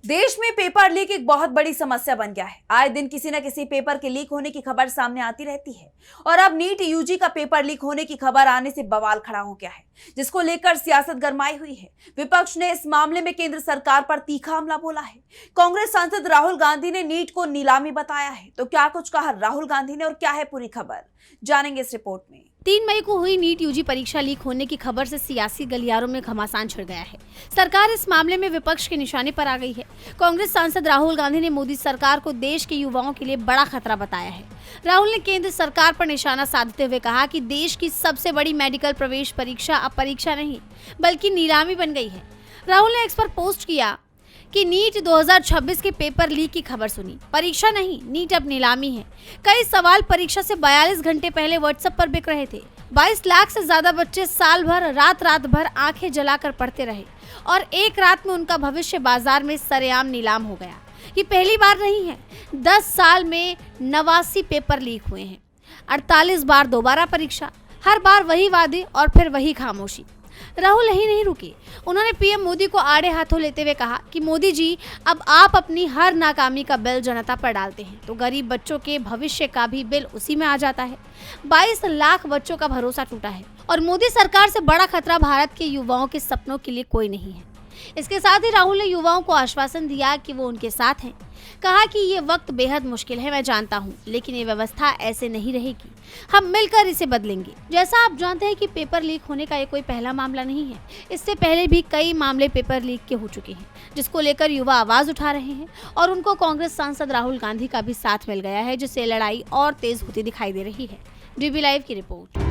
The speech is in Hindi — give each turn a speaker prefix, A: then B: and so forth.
A: देश में पेपर लीक एक बहुत बड़ी समस्या बन गया है। आए दिन किसी न किसी पेपर के लीक होने की खबर सामने आती रहती है और अब नीट यूजी का पेपर लीक होने की खबर आने से बवाल खड़ा हो गया है, जिसको लेकर सियासत गरमाई हुई है। विपक्ष ने इस मामले में केंद्र सरकार पर तीखा हमला बोला है। कांग्रेस सांसद राहुल गांधी ने नीट को नीलामी बताया है। तो क्या कुछ कहा राहुल गांधी ने और क्या है पूरी खबर, जानेंगे इस रिपोर्ट में।
B: 3 मई को हुई नीट यूजी परीक्षा लीक होने की खबर से सियासी गलियारों में घमासान छिड़ गया है। सरकार इस मामले में विपक्ष के निशाने पर आ गई है। कांग्रेस सांसद राहुल गांधी ने मोदी सरकार को देश के युवाओं के लिए बड़ा खतरा बताया है। राहुल ने केंद्र सरकार पर निशाना साधते हुए कहा कि देश की सबसे बड़ी मेडिकल प्रवेश परीक्षा अब परीक्षा नहीं बल्कि नीलामी बन गई है। राहुल ने एक्स पर पोस्ट किया कि नीट 2026 के पेपर लीक की खबर सुनी, परीक्षा नहीं नीट अब नीलामी है। कई सवाल परीक्षा से 42 घंटे पहले व्हाट्सएप पर बिक रहे थे। 22 लाख से ज्यादा बच्चे साल भर रात भर आंखें जलाकर पढ़ते रहे और एक रात में उनका भविष्य बाजार में सरेआम नीलाम हो गया। ये पहली बार नहीं है, 10 साल में 89 पेपर लीक हुए हैं, 48 बार दोबारा परीक्षा, हर बार वही वादे और फिर वही खामोशी। राहुल यही नहीं रुके, उन्होंने पीएम मोदी को आड़े हाथों लेते हुए कहा कि मोदी जी, अब आप अपनी हर नाकामी का बिल जनता पर डालते हैं तो गरीब बच्चों के भविष्य का भी बिल उसी में आ जाता है। 22 लाख बच्चों का भरोसा टूटा है और मोदी सरकार से बड़ा खतरा भारत के युवाओं के सपनों के लिए कोई नहीं है। इसके साथ ही राहुल ने युवाओं को आश्वासन दिया कि वो उनके साथ हैं। कहा कि ये वक्त बेहद मुश्किल है, मैं जानता हूँ, लेकिन ये व्यवस्था ऐसे नहीं रहेगी, हम मिलकर इसे बदलेंगे। जैसा आप जानते हैं कि पेपर लीक होने का ये कोई पहला मामला नहीं है। इससे पहले भी कई मामले पेपर लीक के हो चुके हैं, जिसको लेकर युवा आवाज उठा रहे हैं और उनको कांग्रेस सांसद राहुल गांधी का भी साथ मिल गया है, जिससे लड़ाई और तेज होती दिखाई दे रही है। डीबी लाइव की रिपोर्ट।